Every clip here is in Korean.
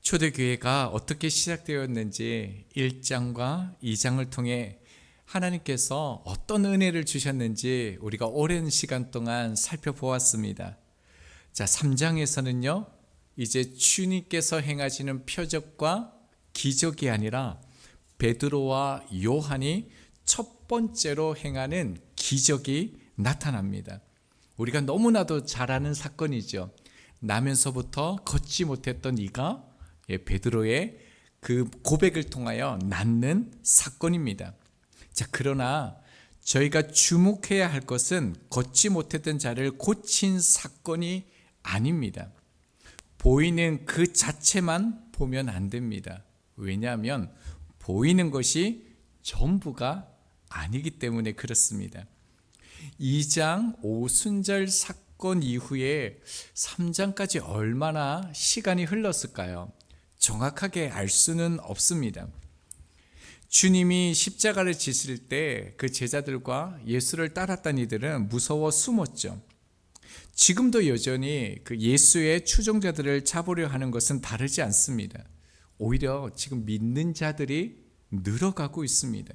초대교회가 어떻게 시작되었는지 1장과 2장을 통해 하나님께서 어떤 은혜를 주셨는지 우리가 오랜 시간 동안 살펴보았습니다. 자, 3장에서는요, 이제 주님께서 행하시는 표적과 기적이 아니라 베드로와 요한이 첫 번째로 행하는 기적이 나타납니다. 우리가 너무나도 잘 아는 사건이죠. 나면서부터 걷지 못했던 이가 베드로의 그 고백을 통하여 낫는 사건입니다. 자, 그러나 저희가 주목해야 할 것은 걷지 못했던 자를 고친 사건이 아닙니다. 보이는 그 자체만 보면 안 됩니다. 왜냐하면 보이는 것이 전부가 아니기 때문에 그렇습니다. 2장 오순절 사건 이후에 3장까지 얼마나 시간이 흘렀을까요? 정확하게 알 수는 없습니다. 주님이 십자가를 지실 때 그 제자들과 예수를 따랐던 이들은 무서워 숨었죠. 지금도 여전히 그 예수의 추종자들을 잡으려 하는 것은 다르지 않습니다. 오히려 지금 믿는 자들이 늘어가고 있습니다.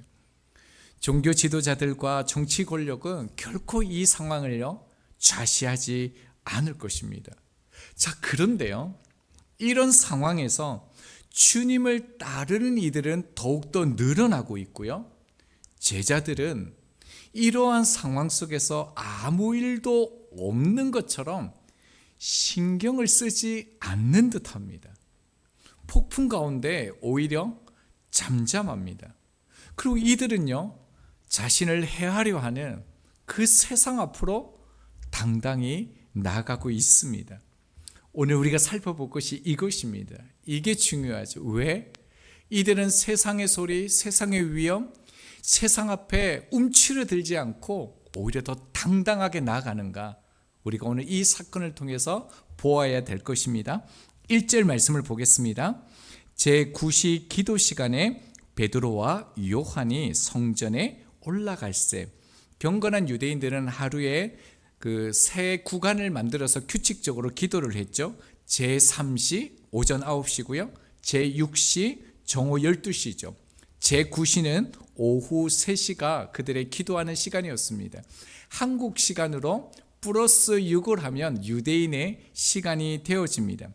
종교 지도자들과 정치 권력은 결코 이 상황을요 좌시하지 않을 것입니다. 자, 그런데요, 이런 상황에서 주님을 따르는 이들은 더욱더 늘어나고 있고요, 제자들은 이러한 상황 속에서 아무 일도 없는 것처럼 신경을 쓰지 않는 듯합니다. 폭풍 가운데 오히려 잠잠합니다. 그리고 이들은요, 자신을 해하려 하는 그 세상 앞으로 당당히 나아가고 있습니다. 오늘 우리가 살펴볼 것이 이것입니다. 이게 중요하죠. 왜? 이들은 세상의 소리, 세상의 위험, 세상 앞에 움츠러들지 않고 오히려 더 당당하게 나아가는가? 우리가 오늘 이 사건을 통해서 보아야 될 것입니다. 1절 말씀을 보겠습니다. 제9시 기도 시간에 베드로와 요한이 성전에 올라갈새, 경건한 유대인들은 하루에 그 세 구간을 만들어서 규칙적으로 기도를 했죠. 제3시 오전 9시고요. 제6시 정오 12시죠. 제9시는 오후 3시가 그들의 기도하는 시간이었습니다. 한국 시간으로 플러스 6을 하면 유대인의 시간이 되어집니다.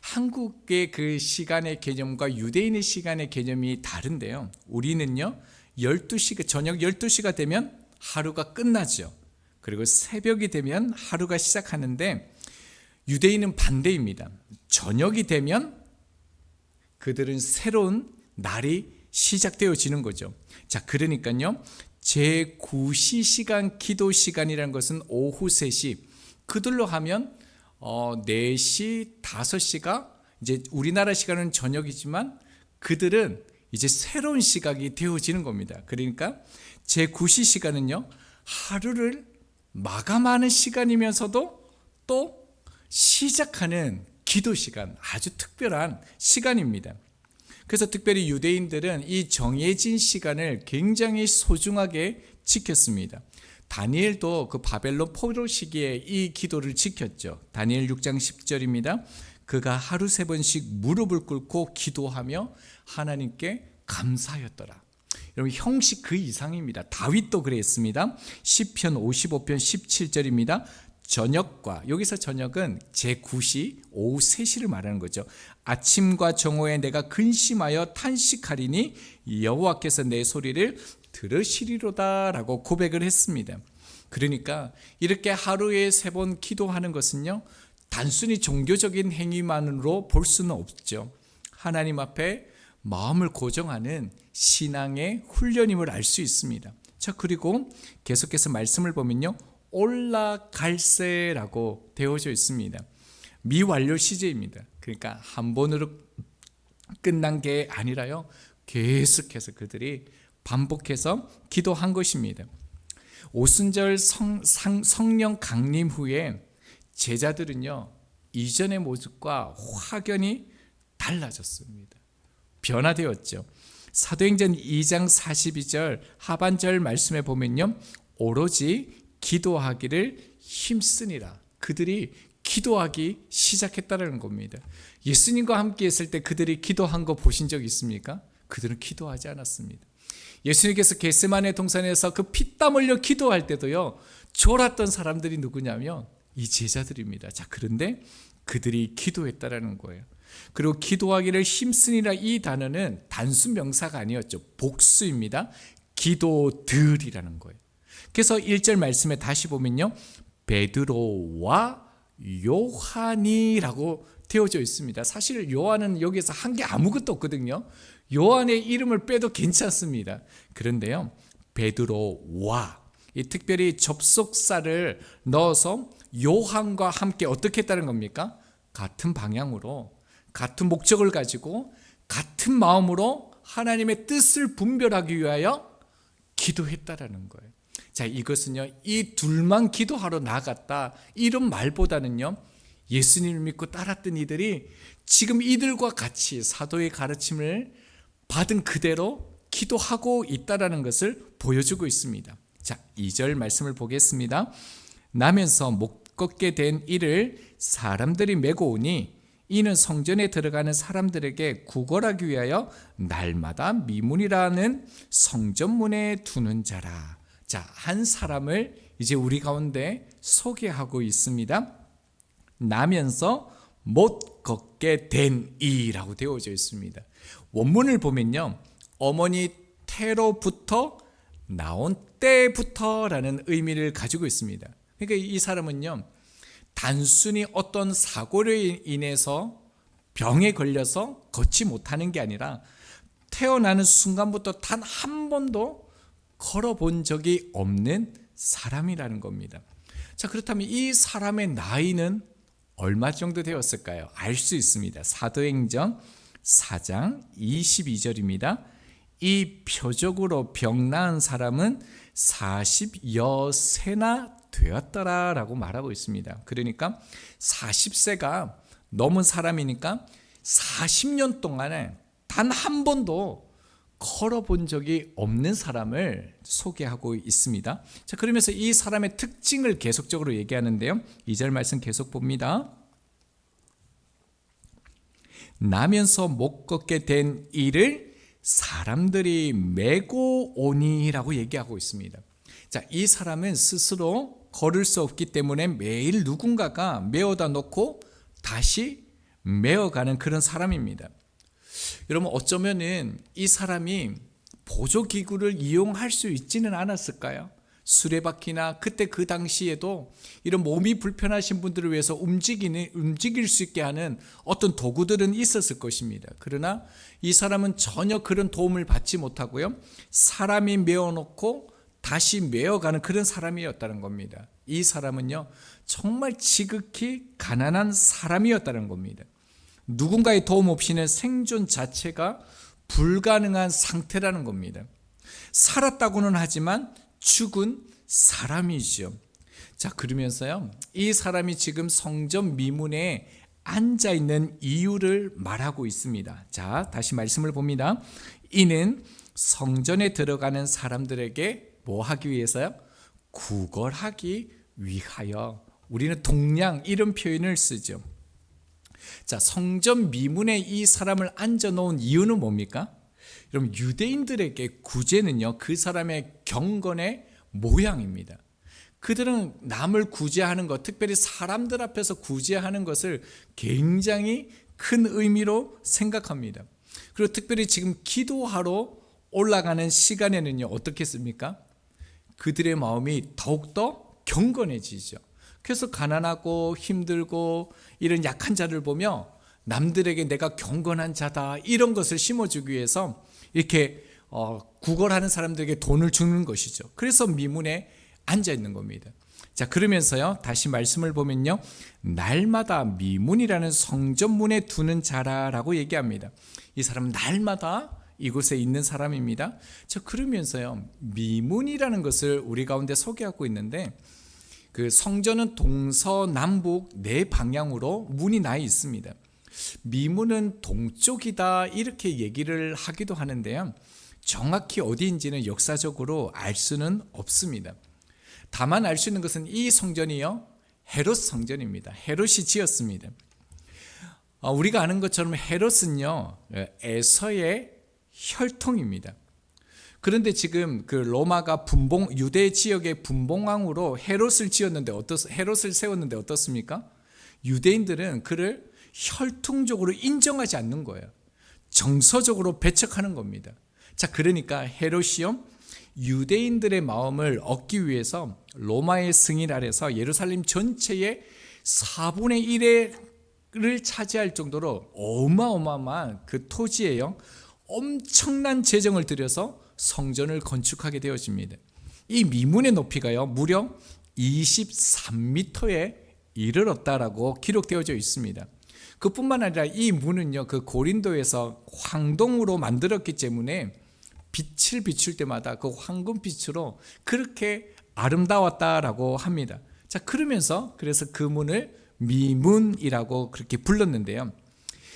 한국의 그 시간의 개념과 유대인의 시간의 개념이 다른데요, 우리는요 12시, 저녁 12시가 되면 하루가 끝나죠. 그리고 새벽이 되면 하루가 시작하는데 유대인은 반대입니다. 저녁이 되면 그들은 새로운 날이 시작되어지는 거죠. 자, 그러니까요, 제9시 시간 기도 시간이라는 것은 오후 3시, 그들로 하면 4시, 5시가 이제 우리나라 시간은 저녁이지만 그들은 이제 새로운 시각이 되어지는 겁니다. 그러니까 제9시 시간은요, 하루를 마감하는 시간이면서도 또 시작하는 기도 시간, 아주 특별한 시간입니다. 그래서 특별히 유대인들은 이 정해진 시간을 굉장히 소중하게 지켰습니다. 다니엘도 그 바벨론 포로 시기에 이 기도를 지켰죠. 다니엘 6장 10절입니다. 그가 하루 3번씩 무릎을 꿇고 기도하며 하나님께 감사하였더라. 여러분, 형식 그 이상입니다. 다윗도 그랬습니다. 시편 55편 17절입니다. 저녁과, 여기서 저녁은 제9시 오후 3시를 말하는 거죠. 아침과 정오에 내가 근심하여 탄식하리니 여호와께서 내 소리를 들으시리로다 라고 고백을 했습니다. 그러니까 이렇게 하루에 3번 기도하는 것은요, 단순히 종교적인 행위만으로 볼 수는 없죠. 하나님 앞에 마음을 고정하는 신앙의 훈련임을 알 수 있습니다. 자, 그리고 계속해서 말씀을 보면요, 올라갈새라고 되어져 있습니다. 미완료 시제입니다. 그러니까 한 번으로 끝난 게 아니라요, 계속해서 그들이 반복해서 기도한 것입니다. 오순절 성령 강림 후에 제자들은요, 이전의 모습과 확연히 달라졌습니다. 변화되었죠. 사도행전 2장 42절 하반절 말씀에 보면요, 오로지 기도하기를 힘쓰니라. 그들이 기도하기 시작했다는 겁니다. 예수님과 함께 있을 때 그들이 기도한 거 보신 적 있습니까? 그들은 기도하지 않았습니다. 예수님께서 겟세마네 동산에서 그 피땀 흘려 기도할 때도요, 졸았던 사람들이 누구냐면 이 제자들입니다. 자, 그런데 그들이 기도했다라는 거예요. 그리고 기도하기를 힘쓰니라, 이 단어는 단수 명사가 아니었죠. 복수입니다. 기도들이라는 거예요. 그래서 1절 말씀에 다시 보면요, 베드로와 요한이라고 되어져 있습니다. 사실 요한은 여기서 한 게 아무것도 없거든요. 요한의 이름을 빼도 괜찮습니다. 그런데요, 베드로와, 이 특별히 접속사를 넣어서 요한과 함께 어떻게 했다는 겁니까? 같은 방향으로, 같은 목적을 가지고, 같은 마음으로 하나님의 뜻을 분별하기 위하여 기도했다라는 거예요. 자, 이것은요, 이 둘만 기도하러 나갔다, 이런 말보다는요, 예수님을 믿고 따랐던 이들이 지금 이들과 같이 사도의 가르침을 받은 그대로 기도하고 있다라는 것을 보여주고 있습니다. 자, 2절 말씀을 보겠습니다. 나면서 못 걷게 된 이를 사람들이 메고 오니 이는 성전에 들어가는 사람들에게 구걸하기 위하여 날마다 미문이라는 성전문에 두는 자라. 자, 한 사람을 이제 우리 가운데 소개하고 있습니다. 나면서 못 걷게 된 이라고 되어져 있습니다. 원문을 보면요, 어머니 태로부터 나온 때부터라는 의미를 가지고 있습니다. 그러니까 이 사람은요, 단순히 어떤 사고로 인해서 병에 걸려서 걷지 못하는 게 아니라 태어나는 순간부터 단 한 번도 걸어본 적이 없는 사람이라는 겁니다. 자, 그렇다면 이 사람의 나이는 얼마 정도 되었을까요? 알 수 있습니다. 사도행전 4장 22절입니다. 이 표적으로 병 나은 사람은 40여 세나 되었더라 라고 말하고 있습니다. 그러니까 40세가 넘은 사람이니까 40년 동안에 단 한 번도 걸어본 적이 없는 사람을 소개하고 있습니다. 자, 그러면서 이 사람의 특징을 계속적으로 얘기하는데요, 2절 말씀 계속 봅니다. 나면서 못 걷게 된 이를 사람들이 메고 오니라고 얘기하고 있습니다. 자, 이 사람은 스스로 걸을 수 없기 때문에 매일 누군가가 메어다 놓고 다시 메어가는 그런 사람입니다. 여러분, 어쩌면은 이 사람이 보조기구를 이용할 수 있지는 않았을까요? 수레바퀴나 그때 그 당시에도 이런 몸이 불편하신 분들을 위해서 움직일 수 있게 하는 어떤 도구들은 있었을 것입니다. 그러나 이 사람은 전혀 그런 도움을 받지 못하고요, 사람이 메어놓고 다시 메어가는 그런 사람이었다는 겁니다. 이 사람은요, 정말 지극히 가난한 사람이었다는 겁니다. 누군가의 도움 없이는 생존 자체가 불가능한 상태라는 겁니다. 살았다고는 하지만 죽은 사람이죠. 자, 그러면서요, 이 사람이 지금 성전 미문에 앉아 있는 이유를 말하고 있습니다. 자, 다시 말씀을 봅니다. 이는 성전에 들어가는 사람들에게 뭐 하기 위해서요? 구걸하기 위하여. 우리는 동량 이런 표현을 쓰죠. 자, 성전 미문에 이 사람을 앉아놓은 이유는 뭡니까? 여러분, 유대인들에게 구제는요, 그 사람의 경건의 모양입니다. 그들은 남을 구제하는 것, 특별히 사람들 앞에서 구제하는 것을 굉장히 큰 의미로 생각합니다. 그리고 특별히 지금 기도하러 올라가는 시간에는요, 어떻겠습니까? 그들의 마음이 더욱더 경건해지죠. 그래서 가난하고 힘들고 이런 약한 자를 보며 남들에게 내가 경건한 자다, 이런 것을 심어주기 위해서 이렇게 구걸하는 사람들에게 돈을 주는 것이죠. 그래서 미문에 앉아 있는 겁니다. 자, 그러면서요, 다시 말씀을 보면요, 날마다 미문이라는 성전문에 두는 자라라고 얘기합니다. 이 사람은 날마다 이곳에 있는 사람입니다. 자, 그러면서요, 미문이라는 것을 우리 가운데 소개하고 있는데, 그 성전은 동서남북 네 방향으로 문이 나 있습니다. 미문은 동쪽이다, 이렇게 얘기를 하기도 하는데요, 정확히 어디인지는 역사적으로 알 수는 없습니다. 다만 알 수 있는 것은 이 성전이요, 헤롯 성전입니다. 헤롯이 지었습니다. 우리가 아는 것처럼 헤롯은요, 에서의 혈통입니다. 그런데 지금 그 로마가 유대 지역의 분봉왕으로 헤롯을 세웠는데 어떻습니까? 유대인들은 그를 혈통적으로 인정하지 않는 거예요. 정서적으로 배척하는 겁니다. 자, 그러니까 헤롯이요, 유대인들의 마음을 얻기 위해서 로마의 승인 아래서 예루살렘 전체의 4분의 1을 차지할 정도로 어마어마한 그 토지에요, 엄청난 재정을 들여서 성전을 건축하게 되어집니다. 이 미문의 높이가요, 무려 23m에 이르렀다라고 기록되어져 있습니다. 그뿐만 아니라 이 문은요, 그 고린도에서 황동으로 만들었기 때문에 빛을 비출 때마다 그 황금빛으로 그렇게 아름다웠다라고 합니다. 자, 그러면서 그래서 그 문을 미문이라고 그렇게 불렀는데요.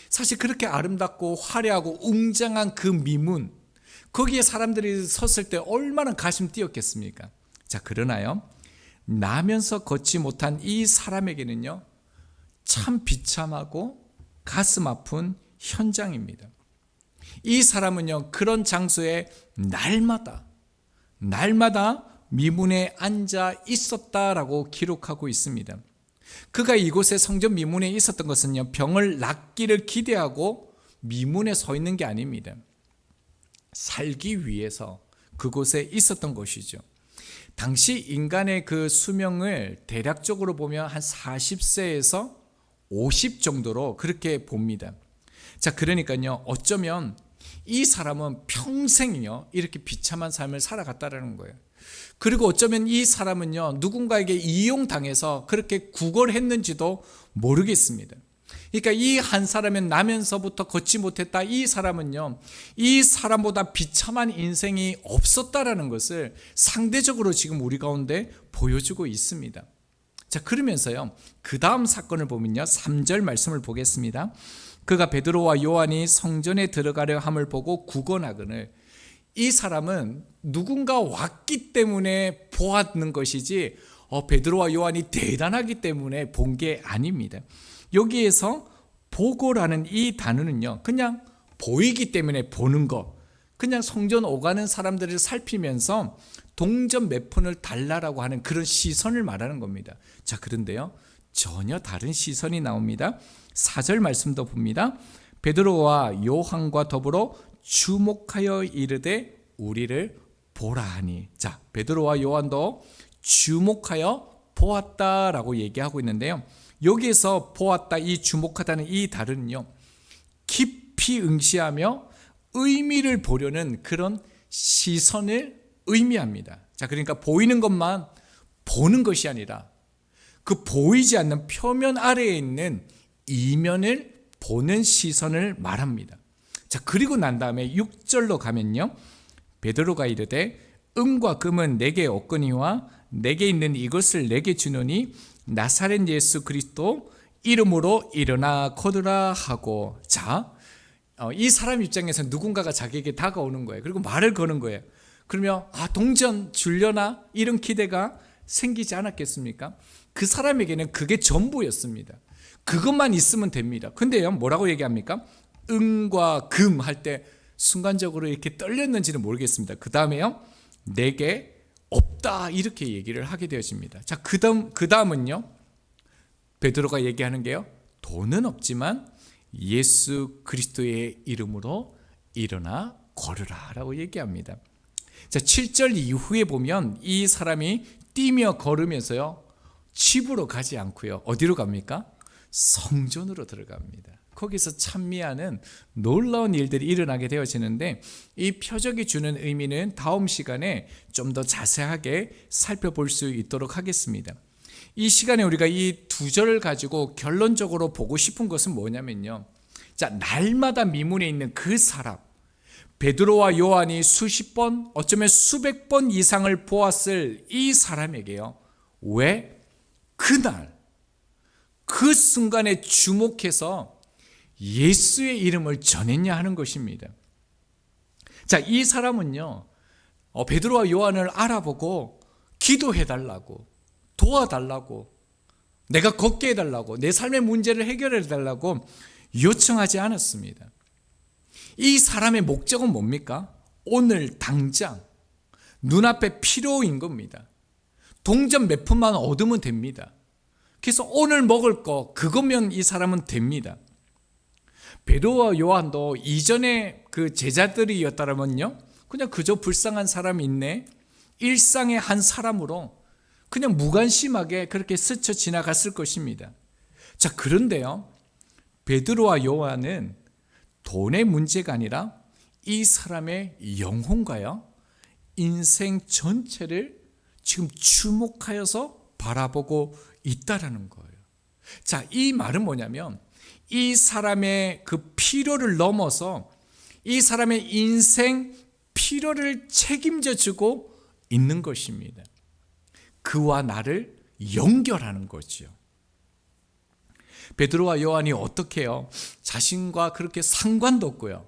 사실 그렇게 아름답고 화려하고 웅장한 그 미문, 거기에 사람들이 섰을 때 얼마나 가슴 뛰었겠습니까? 자, 그러나요, 나면서 걷지 못한 이 사람에게는요, 참 비참하고 가슴 아픈 현장입니다. 이 사람은요, 그런 장소에 날마다 미문에 앉아 있었다라고 기록하고 있습니다. 그가 이곳에 성전 미문에 있었던 것은요, 병을 낫기를 기대하고 미문에 서 있는 게 아닙니다. 살기 위해서 그곳에 있었던 것이죠. 당시 인간의 그 수명을 대략적으로 보면 한 40세에서 50 정도로 그렇게 봅니다. 자, 그러니까요, 어쩌면 이 사람은 평생이요, 이렇게 비참한 삶을 살아갔다라는 거예요. 그리고 어쩌면 이 사람은요, 누군가에게 이용당해서 그렇게 구걸했는지도 모르겠습니다. 그러니까 이 한 사람은 나면서부터 걷지 못했다, 이 사람은요, 이 사람보다 비참한 인생이 없었다라는 것을 상대적으로 지금 우리 가운데 보여주고 있습니다. 자, 그러면서요, 그 다음 사건을 보면요, 3절 말씀을 보겠습니다. 그가 베드로와 요한이 성전에 들어가려 함을 보고 구건하거늘. 이 사람은 누군가 왔기 때문에 보았는 것이지 베드로와 요한이 대단하기 때문에 본 게 아닙니다. 여기에서 보고라는 이 단어는요, 그냥 보이기 때문에 보는 거, 그냥 성전 오가는 사람들을 살피면서 동전 몇 푼을 달라라고 하는 그런 시선을 말하는 겁니다. 자, 그런데요, 전혀 다른 시선이 나옵니다. 4절 말씀도 봅니다. 베드로와 요한과 더불어 주목하여 이르되 우리를 보라 하니. 자, 베드로와 요한도 주목하여 보았다라고 얘기하고 있는데요, 여기에서 보았다, 이 주목하다는 이 단어는요, 깊이 응시하며 의미를 보려는 그런 시선을 의미합니다. 자, 그러니까 보이는 것만 보는 것이 아니라 그 보이지 않는 표면 아래에 있는 이면을 보는 시선을 말합니다. 자, 그리고 난 다음에 6절로 가면요, 베드로가 이르되 은과 금은 내게 없거니와 내게 있는 이것을 내게 주노니 나사렛 예수 그리스도 이름으로 일어나 거두라 하고. 자, 이 사람 입장에서 누군가가 자기에게 다가오는 거예요. 그리고 말을 거는 거예요. 그러면 동전 주려나 이런 기대가 생기지 않았겠습니까? 그 사람에게는 그게 전부였습니다. 그것만 있으면 됩니다. 근데요, 뭐라고 얘기합니까? 은과 금 할 때 순간적으로 이렇게 떨렸는지는 모르겠습니다. 그 다음에요, 내게 없다, 이렇게 얘기를 하게 되어집니다. 자, 그 다음은요, 베드로가 얘기하는 게요, 돈은 없지만 예수 그리스도의 이름으로 일어나 걸으라 라고 얘기합니다. 자, 7절 이후에 보면 이 사람이 뛰며 걸으면서요, 집으로 가지 않고요, 어디로 갑니까? 성전으로 들어갑니다. 거기서 찬미하는 놀라운 일들이 일어나게 되어지는데, 이 표적이 주는 의미는 다음 시간에 좀 더 자세하게 살펴볼 수 있도록 하겠습니다. 이 시간에 우리가 이 두 절을 가지고 결론적으로 보고 싶은 것은 뭐냐면요, 자, 날마다 미문에 있는 그 사람, 베드로와 요한이 수십 번, 어쩌면 수백 번 이상을 보았을 이 사람에게요, 왜 그날 그 순간에 주목해서 예수의 이름을 전했냐 하는 것입니다. 자, 이 사람은요, 베드로와 요한을 알아보고 기도해달라고, 도와달라고, 내가 걷게 해달라고, 내 삶의 문제를 해결해 달라고 요청하지 않았습니다. 이 사람의 목적은 뭡니까? 오늘 당장 눈앞에 필요인 겁니다. 동전 몇 푼만 얻으면 됩니다. 그래서 오늘 먹을 거 그거면 이 사람은 됩니다. 베드로와 요한도 이전에 그 제자들이었다면요, 그냥 그저 불쌍한 사람이 있네, 일상의 한 사람으로 그냥 무관심하게 그렇게 스쳐 지나갔을 것입니다. 자, 그런데요, 베드로와 요한은 돈의 문제가 아니라 이 사람의 영혼과요, 인생 전체를 지금 주목하여서 바라보고 있다라는 거예요. 자, 이 말은 뭐냐면 이 사람의 그 필요를 넘어서 이 사람의 인생 필요를 책임져 주고 있는 것입니다. 그와 나를 연결하는 거죠. 베드로와 요한이 어떻게 해요? 자신과 그렇게 상관도 없고요.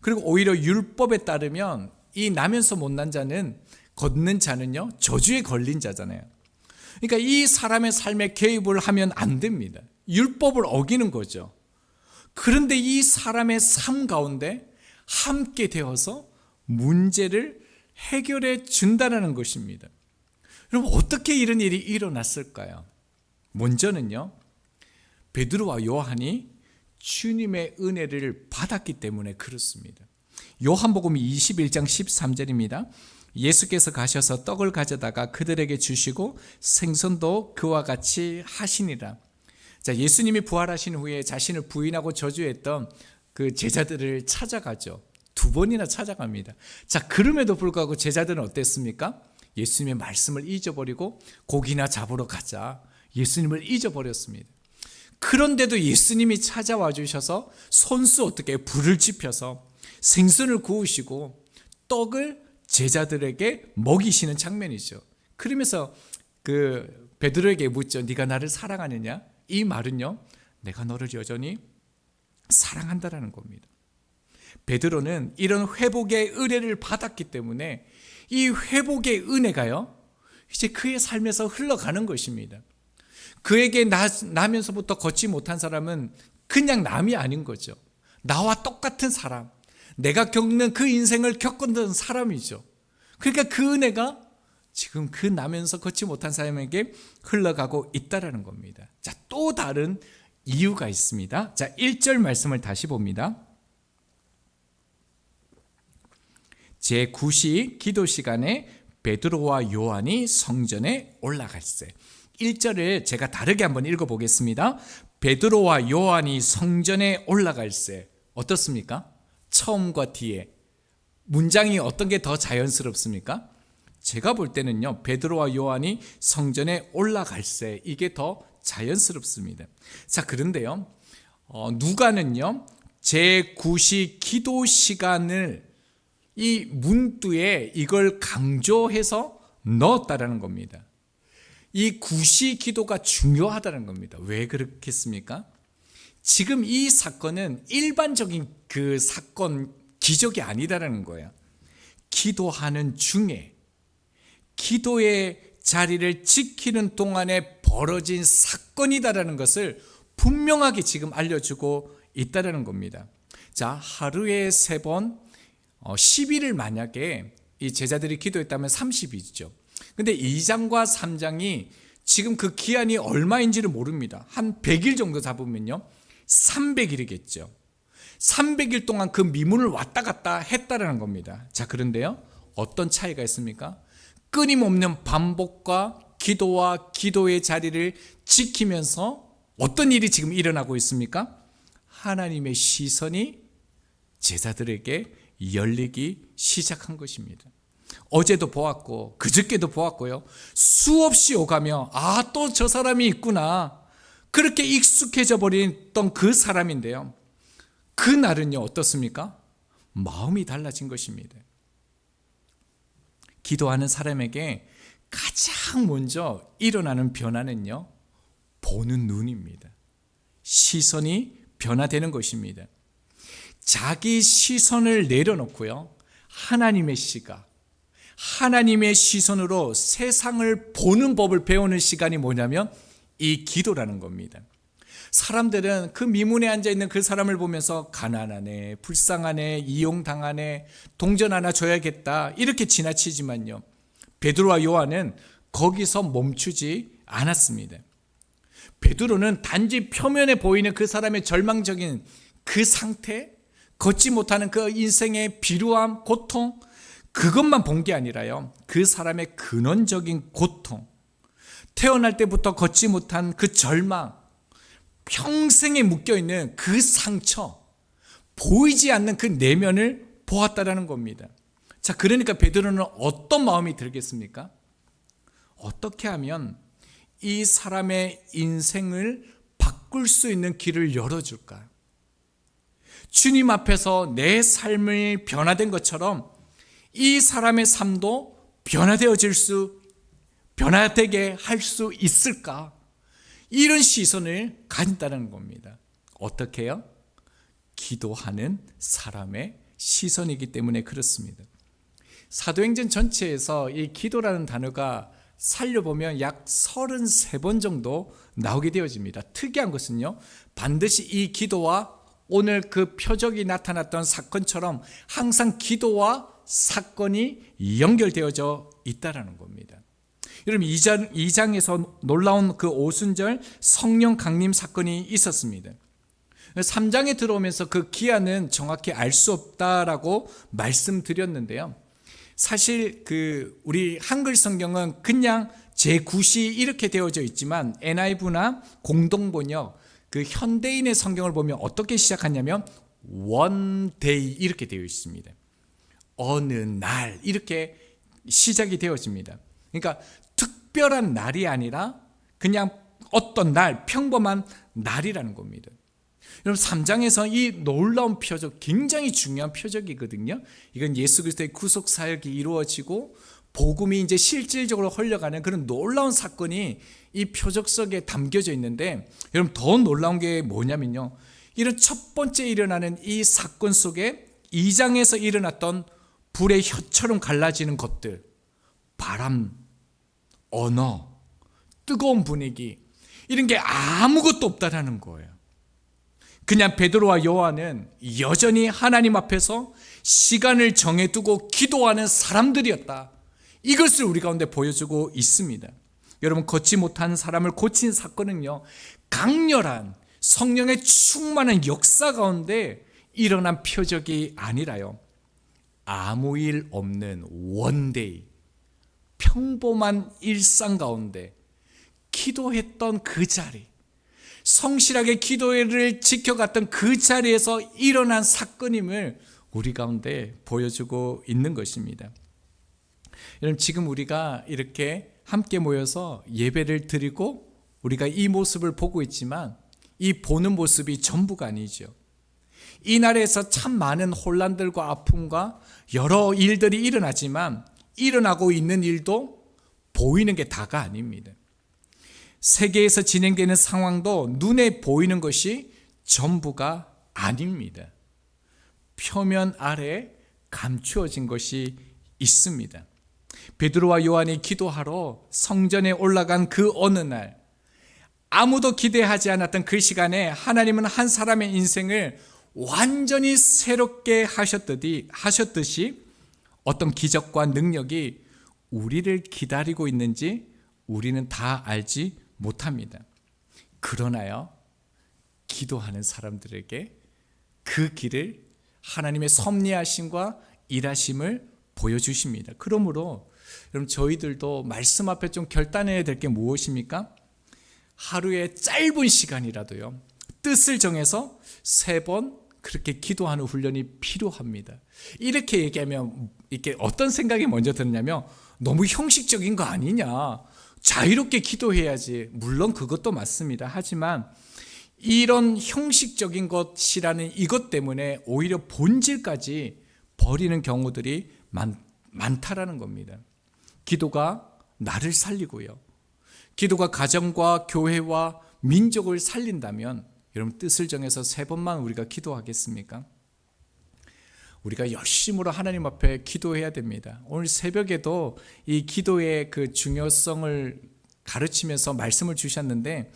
그리고 오히려 율법에 따르면 이 나면서 못난 자는, 걷는 자는요, 저주에 걸린 자잖아요. 그러니까 이 사람의 삶에 개입을 하면 안 됩니다. 율법을 어기는 거죠. 그런데 이 사람의 삶 가운데 함께 되어서 문제를 해결해 준다는 것입니다. 여러분, 어떻게 이런 일이 일어났을까요? 먼저는요, 베드로와 요한이 주님의 은혜를 받았기 때문에 그렇습니다. 요한복음 21장 13절입니다. 예수께서 가셔서 떡을 가져다가 그들에게 주시고 생선도 그와 같이 하시니라. 자, 예수님이 부활하신 후에 자신을 부인하고 저주했던 그 제자들을 찾아가죠. 2번이나 찾아갑니다. 자, 그럼에도 불구하고 제자들은 어땠습니까? 예수님의 말씀을 잊어버리고 고기나 잡으러 가자, 예수님을 잊어버렸습니다. 그런데도 예수님이 찾아와 주셔서 손수 어떻게 불을 지펴서 생선을 구우시고 떡을 제자들에게 먹이시는 장면이죠. 그러면서 그 베드로에게 묻죠. 네가 나를 사랑하느냐? 이 말은요, 내가 너를 여전히 사랑한다라는 겁니다. 베드로는 이런 회복의 은혜를 받았기 때문에 이 회복의 은혜가요, 이제 그의 삶에서 흘러가는 것입니다. 그에게 나면서부터 걷지 못한 사람은 그냥 남이 아닌 거죠. 나와 똑같은 사람, 내가 겪는 그 인생을 겪었던 사람이죠. 그러니까 그 은혜가 지금 그 나면서 걷지 못한 사람에게 흘러가고 있다는 겁니다. 자, 또 다른 이유가 있습니다. 자, 1절 말씀을 다시 봅니다. 제9시 기도 시간에 베드로와 요한이 성전에 올라갈세. 1절을 제가 다르게 한번 읽어보겠습니다. 베드로와 요한이 성전에 올라갈세. 어떻습니까? 처음과 뒤에 문장이 어떤 게 더 자연스럽습니까? 제가 볼 때는요, 베드로와 요한이 성전에 올라갈세, 이게 더 자연스럽습니다. 자, 그런데요, 누가는요, 제9시 기도 시간을 이 문두에 이걸 강조해서 넣었다라는 겁니다. 이 9시 기도가 중요하다는 겁니다. 왜 그렇겠습니까? 지금 이 사건은 일반적인 그 사건, 기적이 아니다라는 거예요. 기도하는 중에, 기도의 자리를 지키는 동안에 벌어진 사건이다라는 것을 분명하게 지금 알려주고 있다라는 겁니다. 자, 하루에 3번 10일을 만약에 이 제자들이 기도했다면 30일이죠. 근데 2장과 3장이 지금 그 기한이 얼마인지를 모릅니다. 한 100일 정도 잡으면요, 300일이겠죠. 300일 동안 그 미문을 왔다 갔다 했다라는 겁니다. 자, 그런데요, 어떤 차이가 있습니까? 끊임없는 반복과 기도와 기도의 자리를 지키면서 어떤 일이 지금 일어나고 있습니까? 하나님의 시선이 제자들에게 열리기 시작한 것입니다. 어제도 보았고 그저께도 보았고요, 수없이 오가며 또 저 사람이 있구나, 그렇게 익숙해져 버렸던 그 사람인데요, 그날은요 어떻습니까? 마음이 달라진 것입니다. 기도하는 사람에게 가장 먼저 일어나는 변화는요, 보는 눈입니다. 시선이 변화되는 것입니다. 자기 시선을 내려놓고요, 하나님의 시각, 하나님의 시선으로 세상을 보는 법을 배우는 시간이 뭐냐면 이 기도라는 겁니다. 사람들은 그 미문에 앉아있는 그 사람을 보면서 가난하네, 불쌍하네, 이용당하네, 동전 하나 줘야겠다 이렇게 지나치지만요, 베드로와 요한은 거기서 멈추지 않았습니다. 베드로는 단지 표면에 보이는 그 사람의 절망적인 그 상태, 걷지 못하는 그 인생의 비루함, 고통, 그것만 본 게 아니라요, 그 사람의 근원적인 고통, 태어날 때부터 걷지 못한 그 절망, 평생에 묶여있는 그 상처, 보이지 않는 그 내면을 보았다라는 겁니다. 자, 그러니까 베드로는 어떤 마음이 들겠습니까? 어떻게 하면 이 사람의 인생을 바꿀 수 있는 길을 열어줄까? 주님 앞에서 내 삶이 변화된 것처럼 이 사람의 삶도 변화되게 할 수 있을까? 이런 시선을 가진다는 겁니다. 어떻게 해요? 기도하는 사람의 시선이기 때문에 그렇습니다. 사도행전 전체에서 이 기도라는 단어가 살려보면 약 33번 정도 나오게 되어집니다. 특이한 것은요, 반드시 이 기도와 오늘 그 표적이 나타났던 사건처럼 항상 기도와 사건이 연결되어져 있다는 겁니다. 여러분, 2장에서 놀라운 그 오순절 성령 강림 사건이 있었습니다. 3장에 들어오면서 그 기한은 정확히 알 수 없다라고 말씀드렸는데요, 사실 우리 한글 성경은 그냥 제9시 이렇게 되어져 있지만 NIV나 공동번역, 그 현대인의 성경을 보면 어떻게 시작하냐면 one day 이렇게 되어 있습니다. 어느 날 이렇게 시작이 되어집니다. 그러니까 특별한 날이 아니라 그냥 어떤 날, 평범한 날이라는 겁니다. 여러분, 3장에서 이 놀라운 표적, 굉장히 중요한 표적이거든요. 이건 예수 그리스도의 구속 사역이 이루어지고 복음이 이제 실질적으로 흘러가는 그런 놀라운 사건이 이 표적 속에 담겨져 있는데, 여러분, 더 놀라운 게 뭐냐면요, 이런 첫 번째 일어나는 이 사건 속에 2장에서 일어났던 불의 혀처럼 갈라지는 것들, 바람, 언어, 뜨거운 분위기, 이런 게 아무것도 없다라는 거예요. 그냥 베드로와 요한은 여전히 하나님 앞에서 시간을 정해두고 기도하는 사람들이었다. 이것을 우리 가운데 보여주고 있습니다. 여러분, 걷지 못한 사람을 고친 사건은요, 강렬한 성령의 충만한 역사 가운데 일어난 표적이 아니라요, 아무 일 없는 원데이, 평범한 일상 가운데 기도했던 그 자리, 성실하게 기도를 지켜갔던 그 자리에서 일어난 사건임을 우리 가운데 보여주고 있는 것입니다. 여러분, 지금 우리가 이렇게 함께 모여서 예배를 드리고 우리가 이 모습을 보고 있지만 이 보는 모습이 전부가 아니죠. 이 나라에서 참 많은 혼란들과 아픔과 여러 일들이 일어나지만 일어나고 있는 일도 보이는 게 다가 아닙니다. 세계에서 진행되는 상황도 눈에 보이는 것이 전부가 아닙니다. 표면 아래 감추어진 것이 있습니다. 베드로와 요한이 기도하러 성전에 올라간 그 어느 날, 아무도 기대하지 않았던 그 시간에 하나님은 한 사람의 인생을 완전히 새롭게 하셨듯이 어떤 기적과 능력이 우리를 기다리고 있는지 우리는 다 알지 못합니다. 그러나요, 기도하는 사람들에게 그 길을 하나님의 섭리하심과 일하심을 보여주십니다. 그러므로 여러분, 저희들도 말씀 앞에 좀 결단해야 될 게 무엇입니까? 하루에 짧은 시간이라도요, 뜻을 정해서 3번 그렇게 기도하는 훈련이 필요합니다. 이렇게 얘기하면 이렇게 어떤 생각이 먼저 드느냐면, 너무 형식적인 거 아니냐, 자유롭게 기도해야지. 물론 그것도 맞습니다. 하지만 이런 형식적인 것이라는 이것 때문에 오히려 본질까지 버리는 경우들이 많다라는 겁니다. 기도가 나를 살리고요, 기도가 가정과 교회와 민족을 살린다면 여러분, 뜻을 정해서 3번만 우리가 기도하겠습니까? 우리가 열심으로 하나님 앞에 기도해야 됩니다. 오늘 새벽에도 이 기도의 그 중요성을 가르치면서 말씀을 주셨는데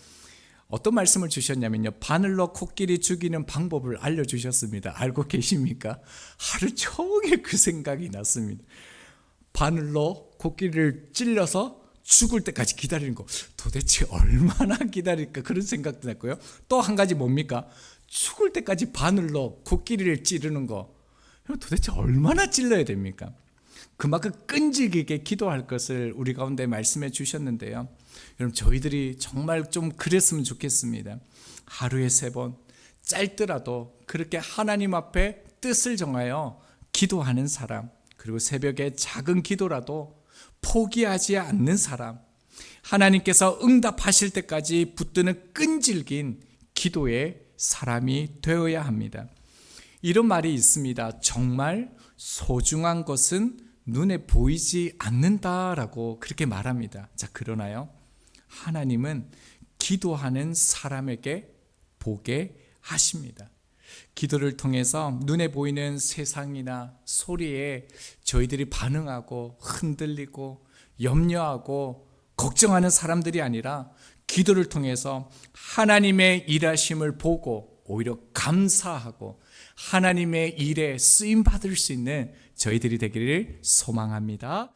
어떤 말씀을 주셨냐면요. 바늘로 코끼리 죽이는 방법을 알려주셨습니다. 알고 계십니까? 하루 종일 그 생각이 났습니다. 바늘로 코끼리를 찔러서 죽을 때까지 기다리는 거 도대체 얼마나 기다릴까 그런 생각도 났고요. 또 한 가지 뭡니까? 죽을 때까지 바늘로 코끼리를 찌르는 거 도대체 얼마나 찔러야 됩니까? 그만큼 끈질기게 기도할 것을 우리 가운데 말씀해 주셨는데요. 여러분 저희들이 정말 좀 그랬으면 좋겠습니다. 하루에 3번 짧더라도 그렇게 하나님 앞에 뜻을 정하여 기도하는 사람, 그리고 새벽에 작은 기도라도 포기하지 않는 사람, 하나님께서 응답하실 때까지 붙드는 끈질긴 기도의 사람이 되어야 합니다. 이런 말이 있습니다. 정말 소중한 것은 눈에 보이지 않는다라고 그렇게 말합니다. 자, 그러나요? 하나님은 기도하는 사람에게 보게 하십니다. 기도를 통해서 눈에 보이는 세상이나 소리에 저희들이 반응하고 흔들리고 염려하고 걱정하는 사람들이 아니라 기도를 통해서 하나님의 일하심을 보고 오히려 감사하고 하나님의 일에 쓰임 받을 수 있는 저희들이 되기를 소망합니다.